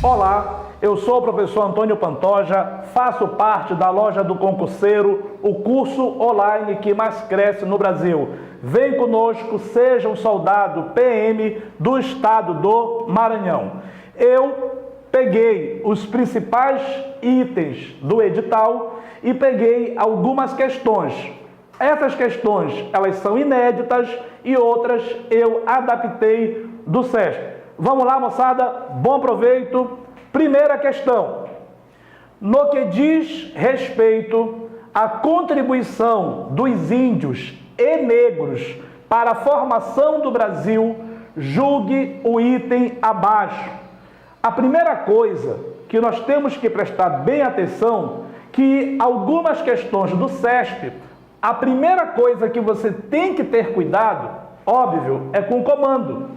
Olá, eu sou o professor Antônio Pantoja, faço parte da Loja do Concurseiro, o curso online que mais cresce no Brasil. Vem conosco, seja um soldado PM do estado do Maranhão. Eu peguei os principais itens do edital e peguei algumas questões. Essas questões, elas são inéditas e outras eu adaptei do SESP. Vamos lá, moçada, bom proveito. Primeira questão. No que diz respeito à contribuição dos índios e negros para a formação do Brasil, julgue o item abaixo. A primeira coisa que nós temos que prestar bem atenção, que algumas questões do SESP, a primeira coisa que você tem que ter cuidado, óbvio, é com o comando.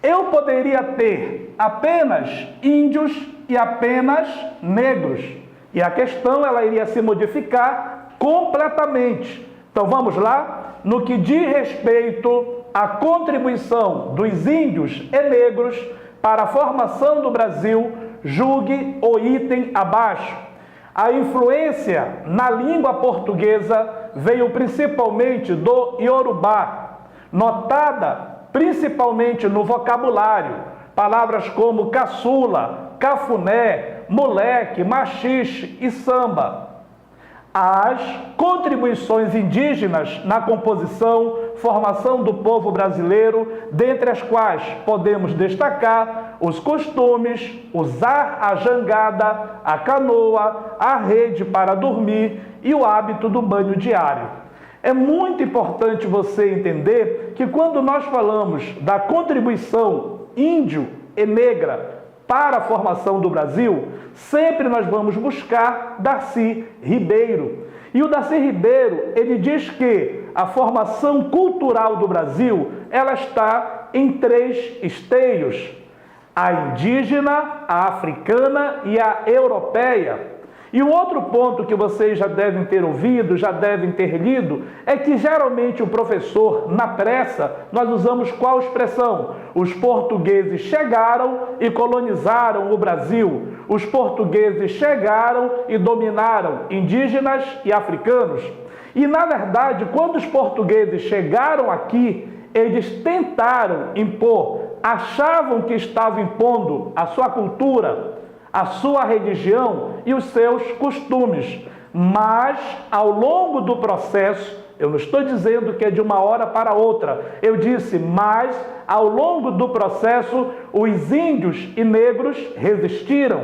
Eu poderia ter apenas índios e apenas negros. E a questão ela iria se modificar completamente. Então vamos lá. No que diz respeito à contribuição dos índios e negros para a formação do Brasil, julgue o item abaixo. A influência na língua portuguesa veio principalmente do Iorubá, notada principalmente no vocabulário, palavras como caçula, cafuné, moleque, machixe e samba. As contribuições indígenas na composição, formação do povo brasileiro, dentre as quais podemos destacar os costumes, usar a jangada, a canoa, a rede para dormir e o hábito do banho diário. É muito importante você entender que quando nós falamos da contribuição índio e negra para a formação do Brasil, sempre nós vamos buscar Darcy Ribeiro. E o Darcy Ribeiro, ele diz que a formação cultural do Brasil, ela está em 3 esteios: a indígena, a africana e a europeia. E um outro ponto que vocês já devem ter ouvido, já devem ter lido, é que geralmente o professor, na pressa, nós usamos qual expressão? Os portugueses chegaram e colonizaram o Brasil. Os portugueses chegaram e dominaram indígenas e africanos. E, na verdade, quando os portugueses chegaram aqui, eles tentaram impor, achavam que estavam impondo a sua cultura, a sua religião e os seus costumes. Mas, ao longo do processo, eu não estou dizendo que é de uma hora para outra, eu disse, mas, ao longo do processo, os índios e negros resistiram.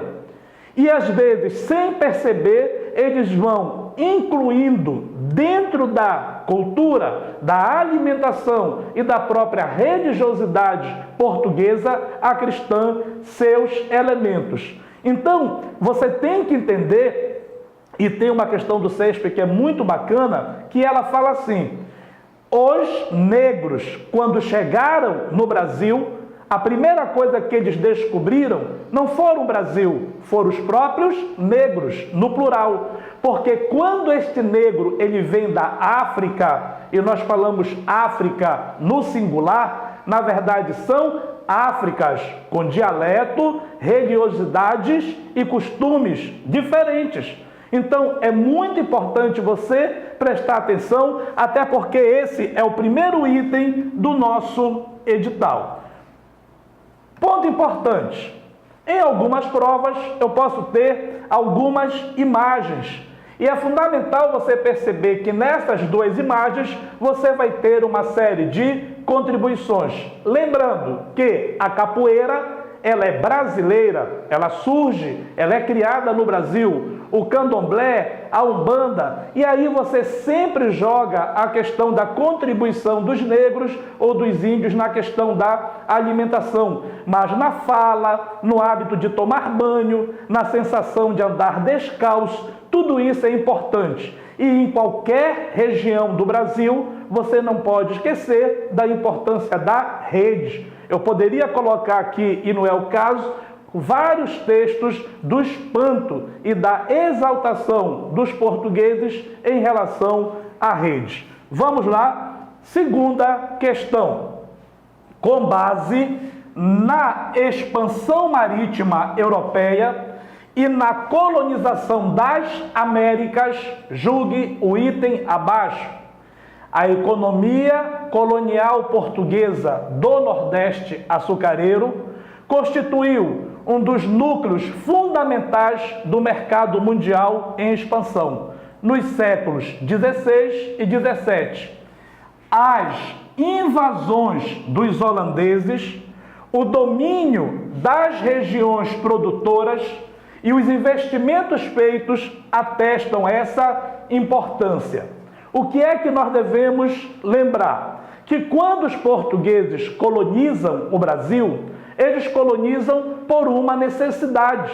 E, às vezes, sem perceber, eles vão incluindo dentro da cultura, da alimentação e da própria religiosidade portuguesa, a cristã, seus elementos. Então, você tem que entender, e tem uma questão do SESP que é muito bacana, que ela fala assim: os negros, quando chegaram no Brasil, a primeira coisa que eles descobriram não foram o Brasil, foram os próprios negros, no plural. Porque quando este negro ele vem da África, e nós falamos África no singular, na verdade são Áfricas com dialeto, religiosidades e costumes diferentes. Então, é muito importante você prestar atenção, até porque esse é o primeiro item do nosso edital. Ponto importante. Em algumas provas, eu posso ter algumas imagens. E é fundamental você perceber que nessas 2 imagens você vai ter uma série de contribuições. Lembrando que a capoeira, ela é brasileira, ela surge, ela é criada no Brasil. O candomblé, a umbanda, e aí você sempre joga a questão da contribuição dos negros ou dos índios na questão da alimentação. Mas na fala, no hábito de tomar banho, na sensação de andar descalço, tudo isso é importante. E em qualquer região do Brasil, você não pode esquecer da importância da rede. Eu poderia colocar aqui, e não é o caso, vários textos do espanto e da exaltação dos portugueses em relação à rede. Vamos lá, segunda questão. Com base na expansão marítima europeia e na colonização das Américas, julgue o item abaixo. A economia colonial portuguesa do Nordeste açucareiro constituiu um dos núcleos fundamentais do mercado mundial em expansão nos séculos XVI e XVII. As invasões dos holandeses, o domínio das regiões produtoras e os investimentos feitos atestam essa importância. O que é que nós devemos lembrar? Que quando os portugueses colonizam o Brasil, eles colonizam por uma necessidade.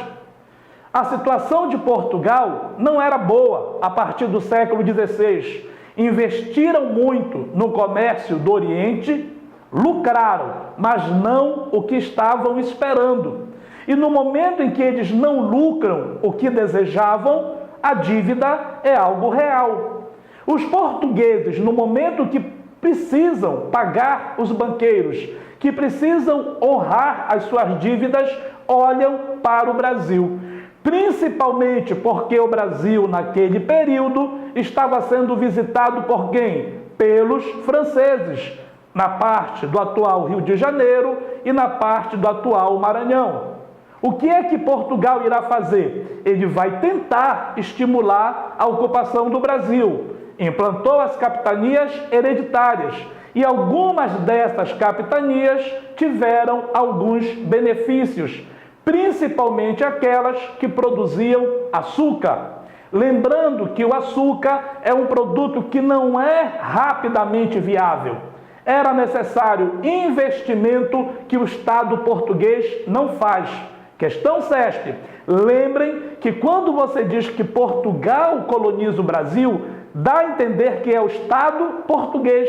A situação de Portugal não era boa a partir do século XVI. Investiram muito no comércio do Oriente, lucraram, mas não o que estavam esperando. E no momento em que eles não lucram o que desejavam, a dívida é algo real. Os portugueses, no momento que precisam pagar os banqueiros, que precisam honrar as suas dívidas, olham para o Brasil. Principalmente porque o Brasil, naquele período, estava sendo visitado por quem? Pelos franceses, na parte do atual Rio de Janeiro e na parte do atual Maranhão. O que é que Portugal irá fazer? Ele vai tentar estimular a ocupação do Brasil. Implantou as capitanias hereditárias e algumas dessas capitanias tiveram alguns benefícios, principalmente aquelas que produziam açúcar. Lembrando que o açúcar é um produto que não é rapidamente viável. Era necessário investimento que o Estado português não faz. Questão CESP. Lembrem que quando você diz que Portugal coloniza o Brasil, dá a entender que é o Estado português.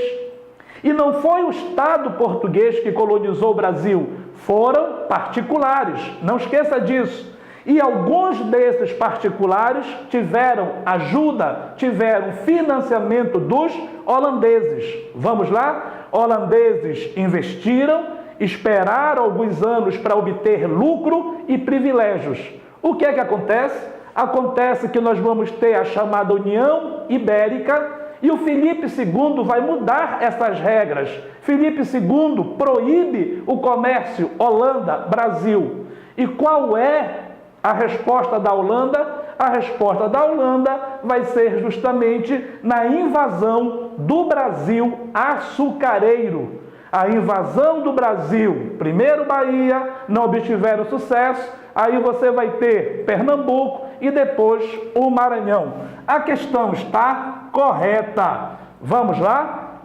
E não foi o Estado português que colonizou o Brasil, foram particulares, não esqueça disso. E alguns desses particulares tiveram ajuda, tiveram financiamento dos holandeses. Vamos lá? Holandeses investiram, esperaram alguns anos para obter lucro e privilégios. O que é que acontece? Acontece que nós vamos ter a chamada União Ibérica e o Filipe II vai mudar essas regras. Filipe II proíbe o comércio Holanda-Brasil. E qual é a resposta da Holanda? A resposta da Holanda vai ser justamente na invasão do Brasil açucareiro. A invasão do Brasil, primeiro Bahia, não obtiveram sucesso, aí você vai ter Pernambuco e depois o Maranhão. A questão está correta. Vamos lá?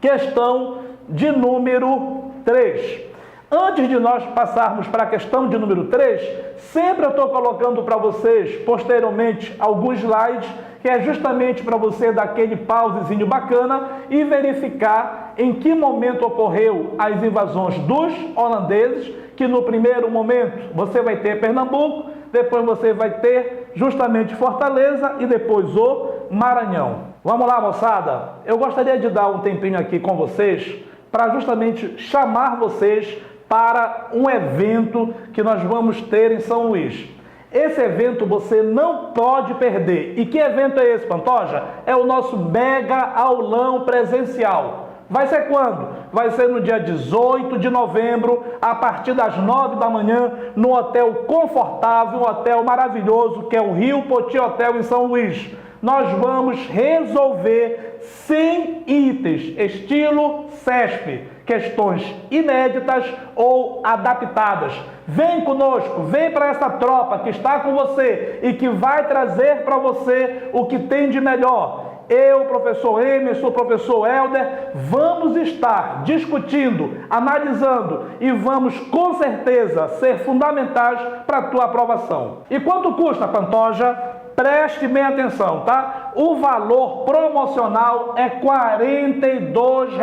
Questão de número 3. Antes de nós passarmos para a questão de número 3, sempre eu estou colocando para vocês, posteriormente, alguns slides, que é justamente para você dar aquele pausezinho bacana e verificar em que momento ocorreu as invasões dos holandeses, que no primeiro momento você vai ter Pernambuco, depois você vai ter justamente Fortaleza e depois o Maranhão. Vamos lá, moçada? Eu gostaria de dar um tempinho aqui com vocês para justamente chamar vocês para um evento que nós vamos ter em São Luís. Esse evento você não pode perder. E que evento é esse, Pantoja? É o nosso mega aulão presencial. Vai ser quando? Vai ser no dia 18 de novembro, a partir das 9 da manhã, no hotel confortável, um hotel maravilhoso, que é o Rio Poti Hotel em São Luís. Nós vamos resolver 100 itens, estilo CESP, questões inéditas ou adaptadas. Vem conosco, vem para essa tropa que está com você e que vai trazer para você o que tem de melhor. Eu, professor Emerson, professor Helder, vamos estar discutindo, analisando e vamos com certeza ser fundamentais para a tua aprovação. E quanto custa, Pantoja? Preste bem atenção, tá? O valor promocional é R$ 42,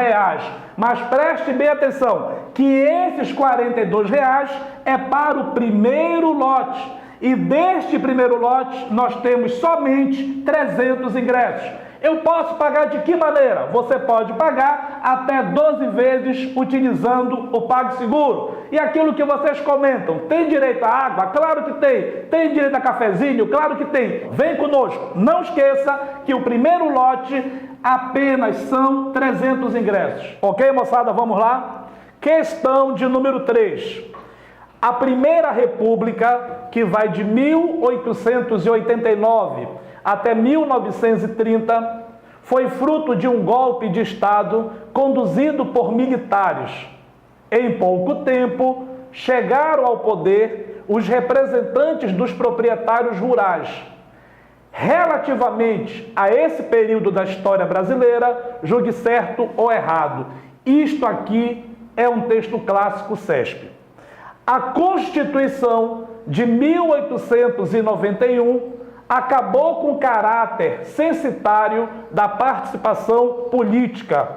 mas preste bem atenção que esses R$ 42 é para o primeiro lote. E deste primeiro lote nós temos somente 300 ingressos. Eu posso pagar de que maneira? Você pode pagar até 12 vezes utilizando o PagSeguro. E aquilo que vocês comentam, tem direito à água? Claro que tem. Tem direito a cafezinho? Claro que tem. Vem conosco. Não esqueça que o primeiro lote apenas são 300 ingressos. Ok, moçada? Vamos lá? Questão de número 3. A Primeira República, que vai de 1889 até 1930, foi fruto de um golpe de Estado conduzido por militares. Em pouco tempo, chegaram ao poder os representantes dos proprietários rurais. Relativamente a esse período da história brasileira, julgue certo ou errado. Isto aqui é um texto clássico CESP. A Constituição de 1891 acabou com o caráter censitário da participação política,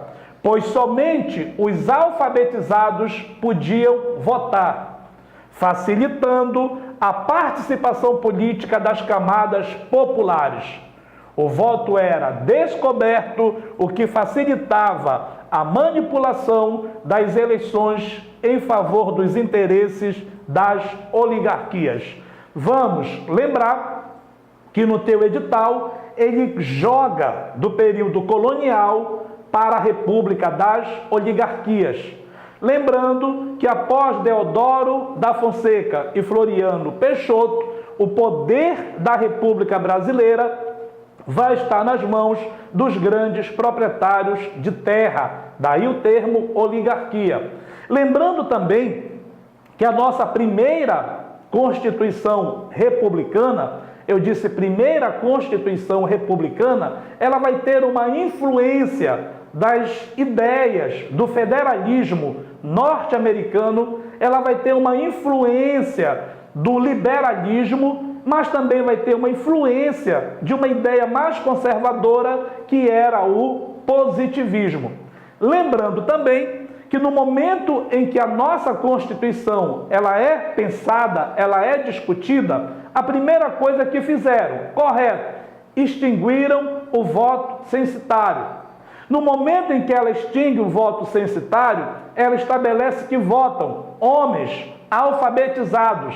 pois somente os alfabetizados podiam votar, facilitando a participação política das camadas populares. O voto era descoberto, o que facilitava a manipulação das eleições em favor dos interesses das oligarquias. Vamos lembrar que no teu edital ele joga do período colonial para a República das Oligarquias. Lembrando que após Deodoro da Fonseca e Floriano Peixoto, o poder da República Brasileira vai estar nas mãos dos grandes proprietários de terra, daí o termo oligarquia. Lembrando também que a nossa primeira Constituição republicana, eu disse primeira Constituição republicana, ela vai ter uma influência das ideias do federalismo norte-americano, ela vai ter uma influência do liberalismo, mas também vai ter uma influência de uma ideia mais conservadora, que era o positivismo. Lembrando também que no momento em que a nossa Constituição ela é pensada, ela é discutida, a primeira coisa que fizeram, correto, extinguiram o voto censitário. No momento em que ela extingue o voto censitário, ela estabelece que votam homens alfabetizados.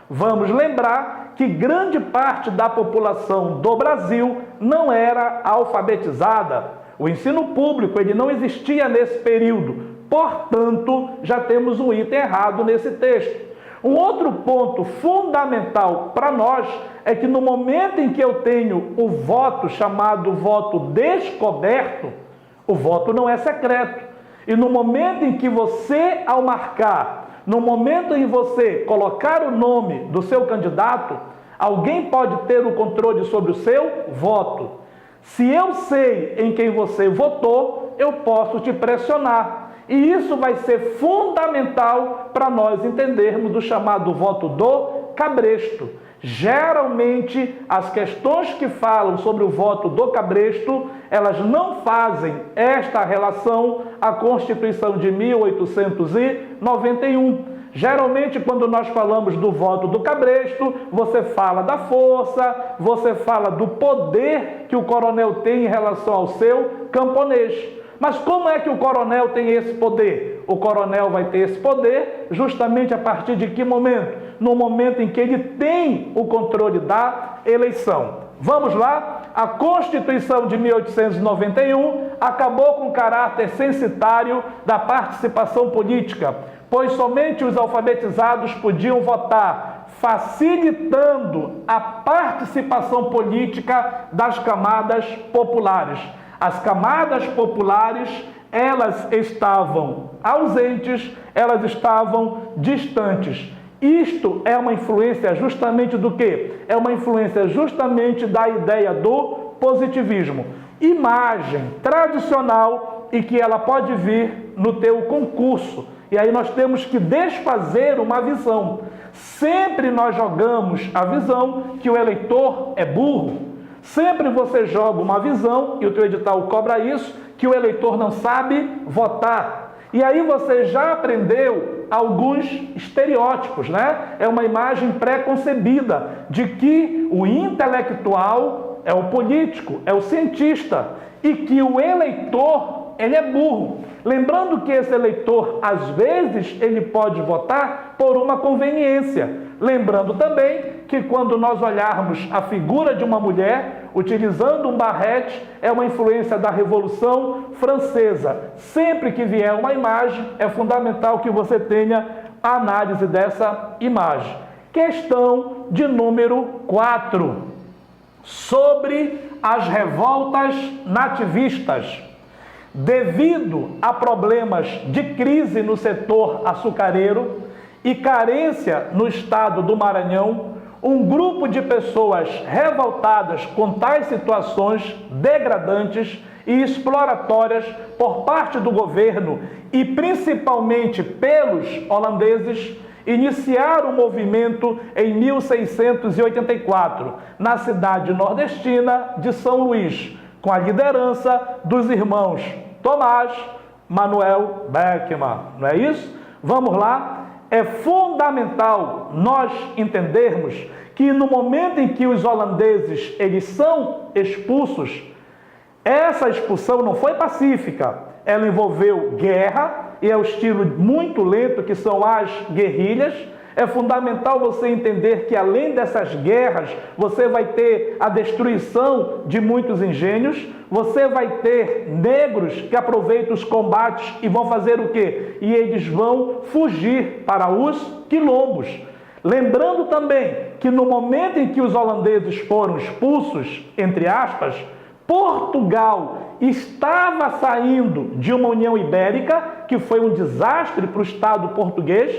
Vamos lembrar que grande parte da população do Brasil não era alfabetizada. O ensino público ele não existia nesse período. Portanto, já temos um item errado nesse texto. Um outro ponto fundamental para nós é que no momento em que eu tenho o voto chamado voto descoberto, o voto não é secreto. E no momento em que você, ao marcar, no momento em você colocar o nome do seu candidato, alguém pode ter o controle sobre o seu voto. Se eu sei em quem você votou, eu posso te pressionar. E isso vai ser fundamental para nós entendermos o chamado voto do cabresto. Geralmente, as questões que falam sobre o voto do cabresto, elas não fazem esta relação à Constituição de 1891. Geralmente, quando nós falamos do voto do cabresto, você fala da força, você fala do poder que o coronel tem em relação ao seu camponês. Mas como é que o coronel tem esse poder? O coronel vai ter esse poder justamente a partir de que momento? No momento em que ele tem o controle da eleição. Vamos lá? A Constituição de 1891 acabou com o caráter censitário da participação política, pois somente os alfabetizados podiam votar, facilitando a participação política das camadas populares. As camadas populares, elas estavam ausentes, elas estavam distantes. Isto é uma influência justamente do quê? É uma influência justamente da ideia do positivismo. Imagem tradicional e que ela pode vir no teu concurso. E aí nós temos que desfazer uma visão. Sempre nós jogamos a visão que o eleitor é burro. Sempre você joga uma visão, e o teu edital cobra isso, que o eleitor não sabe votar. E aí você já aprendeu alguns estereótipos, né? É uma imagem pré-concebida de que o intelectual é o político, é o cientista, e que o eleitor, ele é burro. Lembrando que esse eleitor, às vezes, ele pode votar por uma conveniência. Lembrando também que quando nós olharmos a figura de uma mulher utilizando um barrete, é uma influência da Revolução Francesa. Sempre que vier uma imagem, é fundamental que você tenha a análise dessa imagem. Questão de número 4. Sobre as revoltas nativistas. Devido a problemas de crise no setor açucareiro e carência no estado do Maranhão, um grupo de pessoas revoltadas com tais situações degradantes e exploratórias por parte do governo e principalmente pelos holandeses, iniciaram o movimento em 1684, na cidade nordestina de São Luís, com a liderança dos irmãos Tomás Manuel Beckmann. Não é isso? Vamos lá. É fundamental nós entendermos que no momento em que os holandeses eles são expulsos, essa expulsão não foi pacífica. Ela envolveu guerra, e é o estilo muito lento que são as guerrilhas. É fundamental você entender que além dessas guerras, você vai ter a destruição de muitos engenhos, você vai ter negros que aproveitam os combates e vão fazer o quê? E eles vão fugir para os quilombos. Lembrando também que no momento em que os holandeses foram expulsos, entre aspas, Portugal estava saindo de uma União Ibérica, que foi um desastre para o Estado português.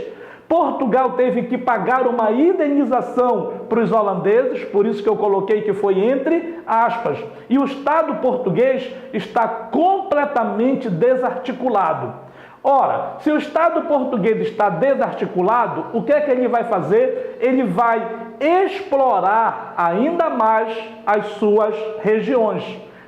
Portugal teve que pagar uma indenização para os holandeses, por isso que eu coloquei que foi entre aspas. E o Estado português está completamente desarticulado. Ora, se o Estado português está desarticulado, o que é que ele vai fazer? Ele vai explorar ainda mais as suas regiões,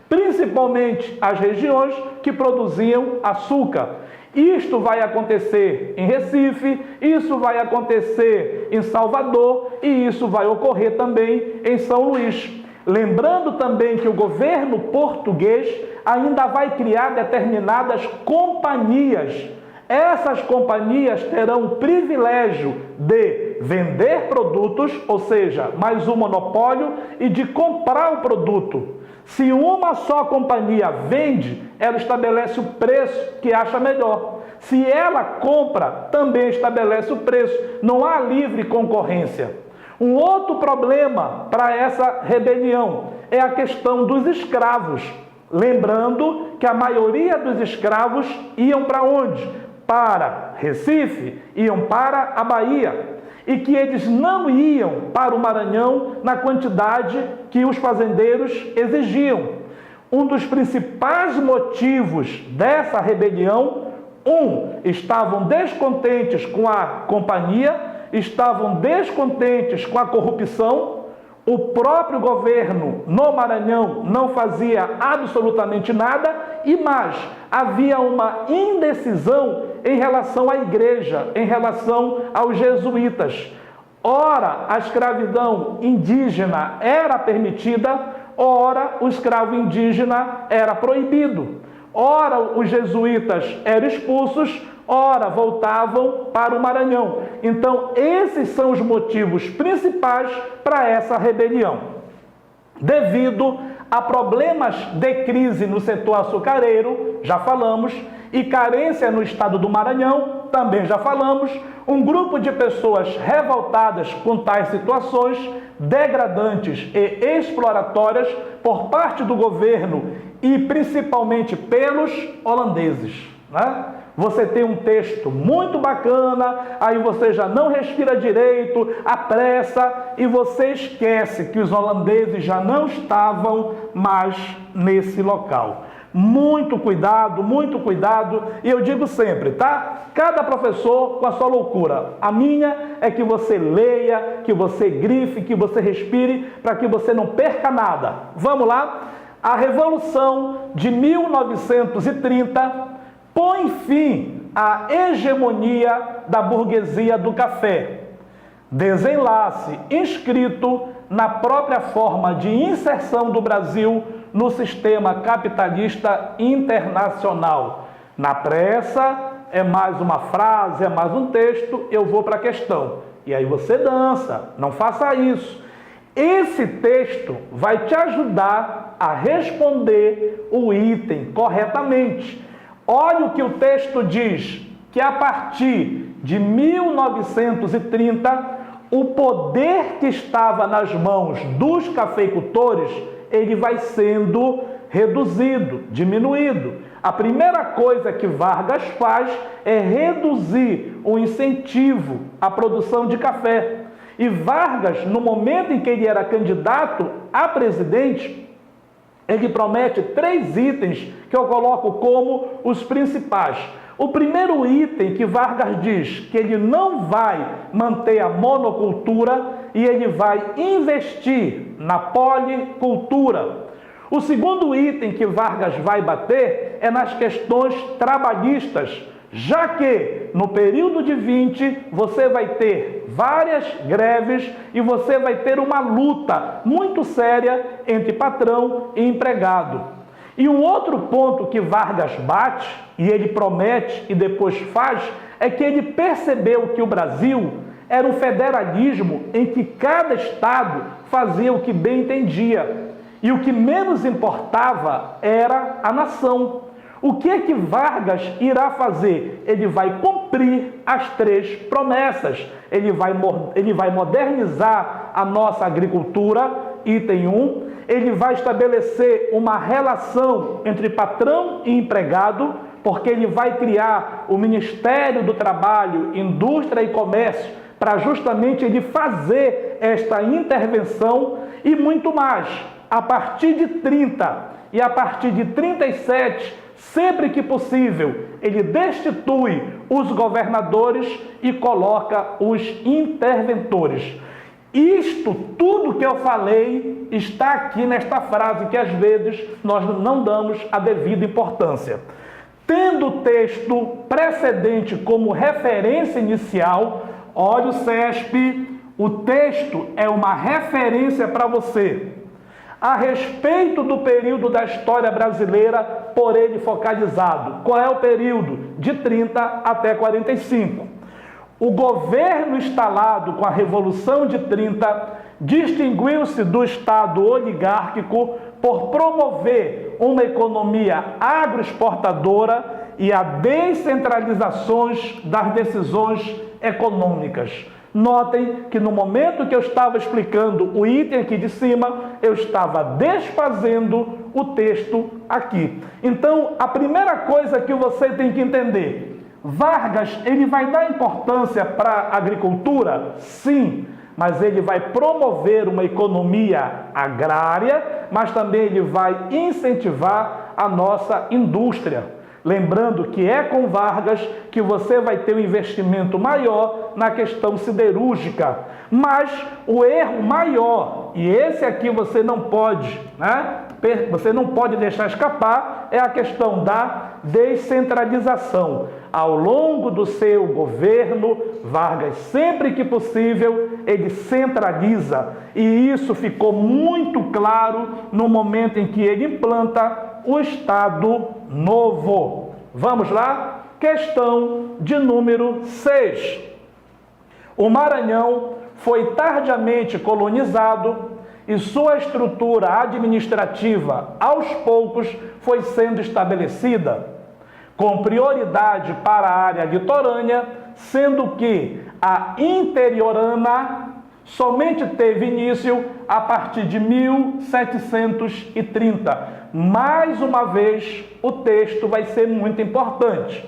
principalmente as regiões que produziam açúcar. Isto vai acontecer em Recife, isso vai acontecer em Salvador e isso vai ocorrer também em São Luís. Lembrando também que o governo português ainda vai criar determinadas companhias. Essas companhias terão o privilégio de vender produtos, ou seja, mais um monopólio, e de comprar o produto. Se uma só companhia vende, ela estabelece o preço que acha melhor. Se ela compra, também estabelece o preço. Não há livre concorrência. Um outro problema para essa rebelião é a questão dos escravos. Lembrando que a maioria dos escravos iam para onde? Para Recife, iam para a Bahia. E que eles não iam para o Maranhão na quantidade que os fazendeiros exigiam. Um dos principais motivos dessa rebelião, estavam descontentes com a companhia, estavam descontentes com a corrupção, o próprio governo no Maranhão não fazia absolutamente nada e mais, havia uma indecisão em relação à igreja, em relação aos jesuítas. Ora, a escravidão indígena era permitida, ora, o escravo indígena era proibido. Ora, os jesuítas eram expulsos, ora, voltavam para o Maranhão. Então, esses são os motivos principais para essa rebelião. Devido a problemas de crise no setor açucareiro, já falamos, e carência no estado do Maranhão, também já falamos, um grupo de pessoas revoltadas com tais situações degradantes e exploratórias por parte do governo e principalmente pelos holandeses, né? Você tem um texto muito bacana, aí você já não respira direito, apressa e você esquece que os holandeses já não estavam mais nesse local. Muito cuidado, e eu digo sempre, tá? Cada professor com a sua loucura. A minha é que você leia, que você grife, que você respire, para que você não perca nada. Vamos lá? A Revolução de 1930 põe fim à hegemonia da burguesia do café. desenlace inscrito na própria forma de inserção do Brasil no sistema capitalista internacional. Na pressa, é mais uma frase, é mais um texto, eu vou para a questão. E aí você dança, não faça isso. Esse texto vai te ajudar a responder o item corretamente. Olha o que o texto diz, que a partir de 1930, o poder que estava nas mãos dos cafeicultores, ele vai sendo reduzido, diminuído. A primeira coisa que Vargas faz é reduzir o incentivo à produção de café. E Vargas, no momento em que ele era candidato a presidente, ele promete 3 itens que eu coloco como os principais. O primeiro item que Vargas diz que ele não vai manter a monocultura e ele vai investir na policultura. O segundo item que Vargas vai bater é nas questões trabalhistas, já que no período de 20 você vai ter várias greves e você vai ter uma luta muito séria entre patrão e empregado. E um outro ponto que Vargas bate, e ele promete e depois faz, é que ele percebeu que o Brasil era um federalismo em que cada estado fazia o que bem entendia. E o que menos importava era a nação. O que é que Vargas irá fazer? Ele vai cumprir as 3 promessas. Ele vai modernizar a nossa agricultura, item 1. Ele vai estabelecer uma relação entre patrão e empregado, porque ele vai criar o Ministério do Trabalho, Indústria e Comércio, para justamente ele fazer esta intervenção e muito mais. A partir de 30 e a partir de 37, sempre que possível, ele destitui os governadores e coloca os interventores. Isto, tudo que eu falei, está aqui nesta frase que às vezes nós não damos a devida importância. Tendo o texto precedente como referência inicial, olha o CESP, o texto é uma referência para você a respeito do período da história brasileira por ele focalizado. Qual é o período? De 30 até 45. O governo instalado com a Revolução de 30 distinguiu-se do Estado oligárquico por promover uma economia agroexportadora e a descentralização das decisões econômicas. Notem que no momento que eu estava explicando o item aqui de cima, eu estava desfazendo o texto aqui. Então, a primeira coisa que você tem que entender, Vargas, ele vai dar importância para a agricultura? Sim, mas ele vai promover uma economia agrária, mas também ele vai incentivar a nossa indústria. Lembrando que é com Vargas que você vai ter um investimento maior na questão siderúrgica. Mas o erro maior, e esse aqui você não pode, você não pode deixar escapar, é a questão da descentralização. Ao longo do seu governo, Vargas, sempre que possível, ele centraliza. E isso ficou muito claro no momento em que ele implanta o Estado Novo. Vamos lá? Questão de número 6. O Maranhão foi tardiamente colonizado e sua estrutura administrativa, aos poucos, foi sendo estabelecida, com prioridade para a área litorânea, sendo que a interiorana somente teve início a partir de 1730. Mais uma vez, o texto vai ser muito importante.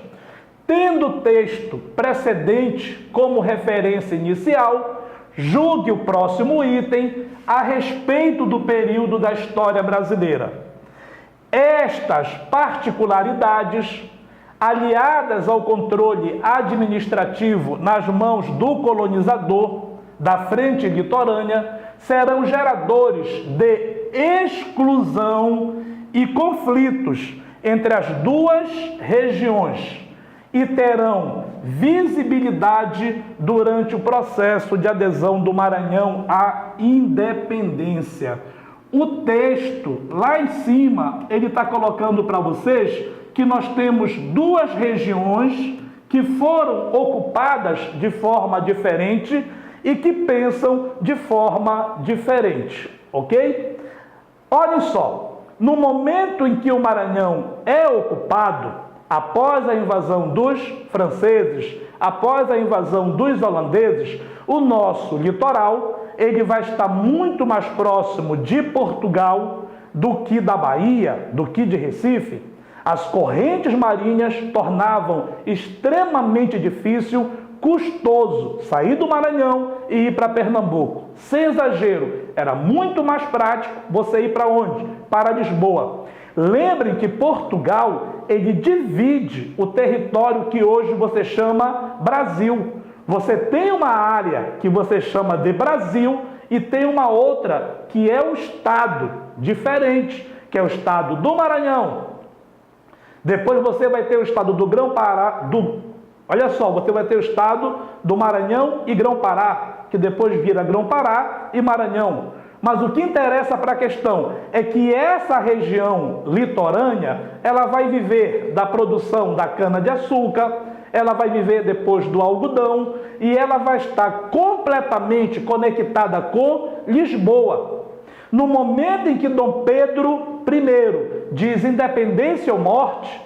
Tendo o texto precedente como referência inicial, julgue o próximo item a respeito do período da história brasileira. Estas particularidades, aliadas ao controle administrativo nas mãos do colonizador da frente litorânea, serão geradores de exclusão e conflitos entre as duas regiões. e terão visibilidade durante o processo de adesão do Maranhão à independência. O texto, lá em cima, ele está colocando para vocês que nós temos duas regiões que foram ocupadas de forma diferente e que pensam de forma diferente, ok? Olhem só, no momento em que o Maranhão é ocupado, após a invasão dos franceses, após a invasão dos holandeses, o nosso litoral ele vai estar muito mais próximo de Portugal do que da Bahia, do que de Recife. As correntes marinhas tornavam extremamente difícil, custoso sair do Maranhão e ir para Pernambuco. Sem exagero, era muito mais prático você ir para onde? Para Lisboa. Lembrem que Portugal, ele divide o território que hoje você chama Brasil. Você tem uma área que você chama de Brasil e tem uma outra que é um estado diferente, que é o estado do Maranhão. Depois você vai ter o estado do Grão-Pará, olha só, você vai ter o estado do Maranhão e Grão-Pará, que depois vira Grão-Pará e Maranhão. Mas o que interessa para a questão é que essa região litorânea, ela vai viver da produção da cana-de-açúcar, ela vai viver depois do algodão e ela vai estar completamente conectada com Lisboa. No momento em que Dom Pedro I diz independência ou morte,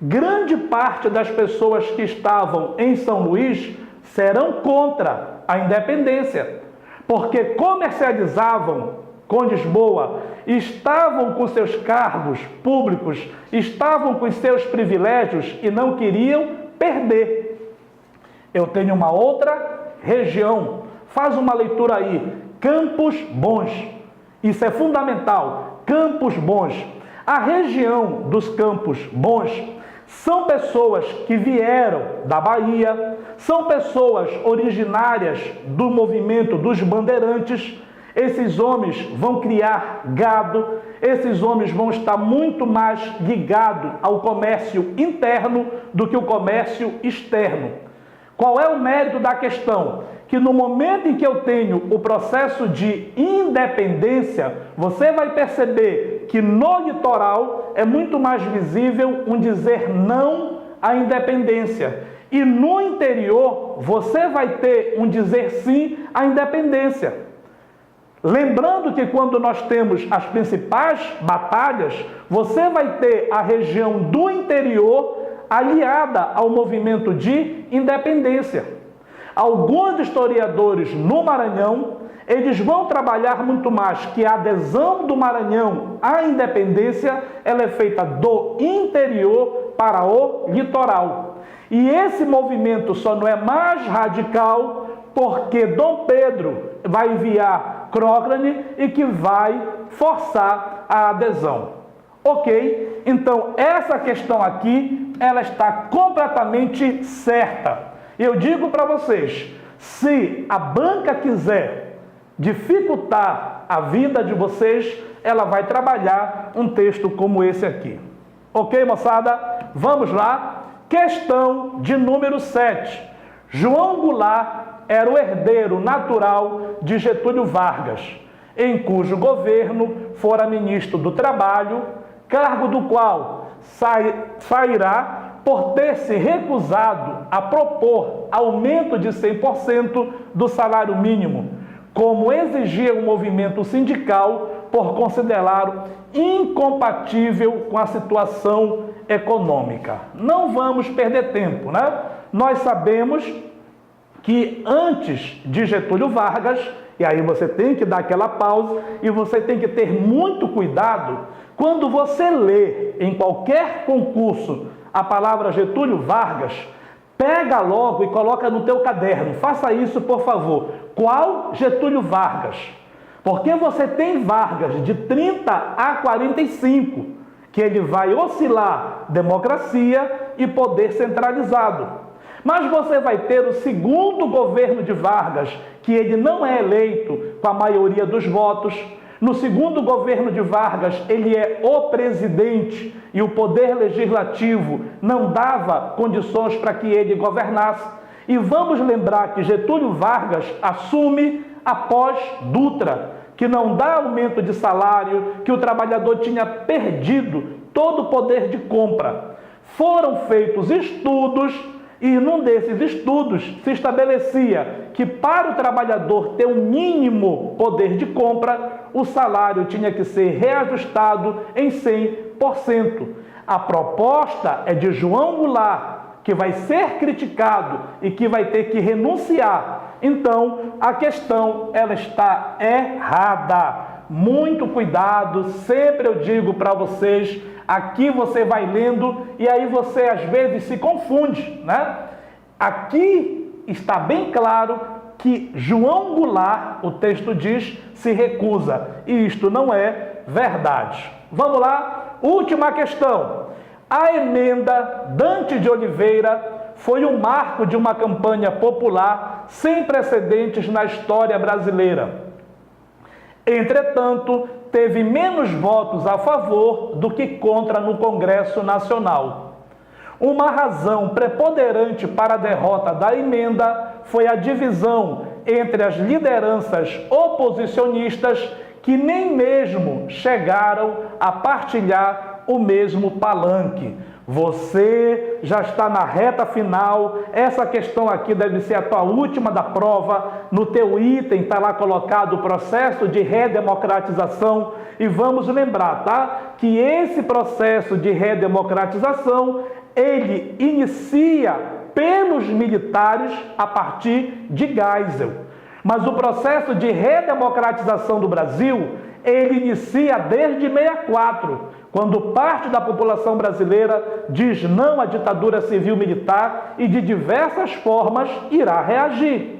grande parte das pessoas que estavam em São Luís serão contra a independência, porque comercializavam com Lisboa, estavam com seus cargos públicos, estavam com seus privilégios e não queriam perder. Eu tenho uma outra região, faz uma leitura aí, Campos Bons. Isso é fundamental, Campos Bons. A região dos Campos Bons são pessoas que vieram da Bahia, são pessoas originárias do movimento dos bandeirantes. Esses homens vão criar gado, esses homens vão estar muito mais ligados ao comércio interno do que o comércio externo. Qual é o mérito da questão? Que no momento em que eu tenho o processo de independência, você vai perceber que no litoral é muito mais visível um dizer não à independência. E no interior, você vai ter um dizer sim à independência. Lembrando que quando nós temos as principais batalhas, você vai ter a região do interior aliada ao movimento de independência. Alguns historiadores no Maranhão, eles vão trabalhar muito mais que a adesão do Maranhão à independência, ela é feita do interior para o litoral. E esse movimento só não é mais radical porque Dom Pedro vai enviar Cochrane e que vai forçar a adesão. Ok? Então, essa questão aqui, ela está completamente certa. Eu digo para vocês, se a banca quiser dificultar a vida de vocês, ela vai trabalhar um texto como esse aqui. Ok, moçada? Vamos lá. Questão de número 7. João Goulart era o herdeiro natural de Getúlio Vargas, em cujo governo fora ministro do Trabalho, cargo do qual sairá por ter se recusado a propor aumento de 100% do salário mínimo, como exigia o movimento sindical por considerá-lo incompatível com a situação econômica. Não vamos perder tempo, né? Nós sabemos que antes de Getúlio Vargas, e aí você tem que dar aquela pausa e você tem que ter muito cuidado quando você lê em qualquer concurso a palavra Getúlio Vargas, pega logo e coloca no teu caderno. Faça isso, por favor. Qual Getúlio Vargas? Porque você tem Vargas de 30 a 45, que ele vai oscilar democracia e poder centralizado. Mas você vai ter o segundo governo de Vargas, que ele não é eleito com a maioria dos votos. No segundo governo de Vargas, ele é o presidente e o poder legislativo não dava condições para que ele governasse. E vamos lembrar que Getúlio Vargas assume após Dutra, que não dá aumento de salário, que o trabalhador tinha perdido todo o poder de compra. Foram feitos estudos e num desses estudos se estabelecia que para o trabalhador ter um mínimo poder de compra, o salário tinha que ser reajustado em 100%. A proposta é de João Goulart, que vai ser criticado e que vai ter que renunciar. Então, a questão ela está errada. Muito cuidado, sempre eu digo para vocês, aqui você vai lendo e aí você às vezes se confunde, né? Aqui está bem claro que João Goulart, o texto diz, se recusa. E isto não é verdade. Vamos lá, última questão. A emenda Dante de Oliveira foi um marco de uma campanha popular sem precedentes na história brasileira. Entretanto, teve menos votos a favor do que contra no Congresso Nacional. Uma razão preponderante para a derrota da emenda foi a divisão entre as lideranças oposicionistas que nem mesmo chegaram a partilhar o mesmo palanque. Você já está na reta final, essa questão aqui deve ser a tua última da prova, no teu item está lá colocado o processo de redemocratização e vamos lembrar, tá? Que esse processo de redemocratização, ele inicia pelos militares a partir de Geisel. Mas o processo de redemocratização do Brasil, ele inicia desde 64, quando parte da população brasileira diz não à ditadura civil-militar e de diversas formas irá reagir.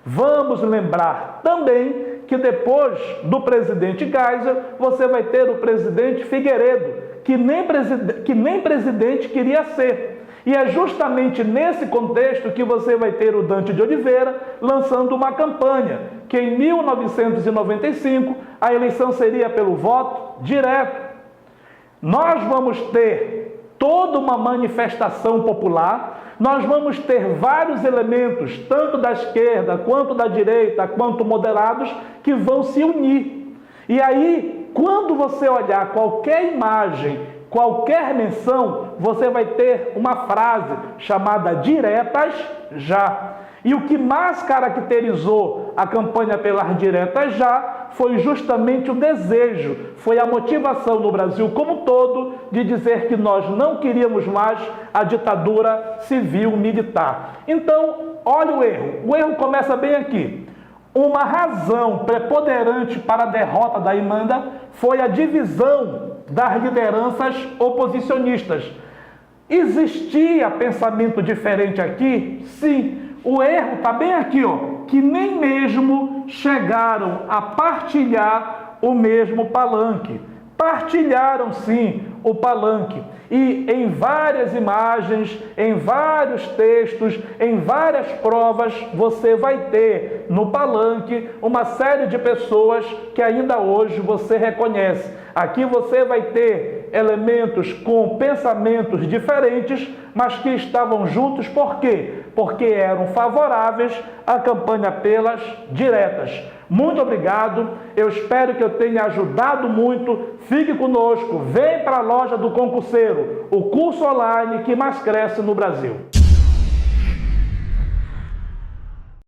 Vamos lembrar também que depois do presidente Geisel, você vai ter o presidente Figueiredo, que nem presidente queria ser. E é justamente nesse contexto que você vai ter o Dante de Oliveira lançando uma campanha, que em 1995 a eleição seria pelo voto direto. Nós vamos ter toda uma manifestação popular, nós vamos ter vários elementos, tanto da esquerda, quanto da direita, quanto moderados, que vão se unir. E aí, quando você olhar qualquer imagem, qualquer menção, você vai ter uma frase chamada diretas já. E o que mais caracterizou a campanha pelas diretas já foi justamente o desejo, foi a motivação no Brasil como um todo de dizer que nós não queríamos mais a ditadura civil-militar. Então, olha o erro começa bem aqui. Uma razão preponderante para a derrota da emenda foi a divisão das lideranças oposicionistas. Existia pensamento diferente aqui? Sim. O erro está bem aqui, ó, que nem mesmo chegaram a partilhar o mesmo palanque. Partilharam, sim, o palanque. E em várias imagens, em vários textos, em várias provas, você vai ter no palanque uma série de pessoas que ainda hoje você reconhece. Aqui você vai ter elementos com pensamentos diferentes, mas que estavam juntos. Por quê? Porque eram favoráveis à campanha pelas diretas. Muito obrigado, eu espero que eu tenha ajudado muito. Fique conosco, vem para a loja do concurseiro, o curso online que mais cresce no Brasil.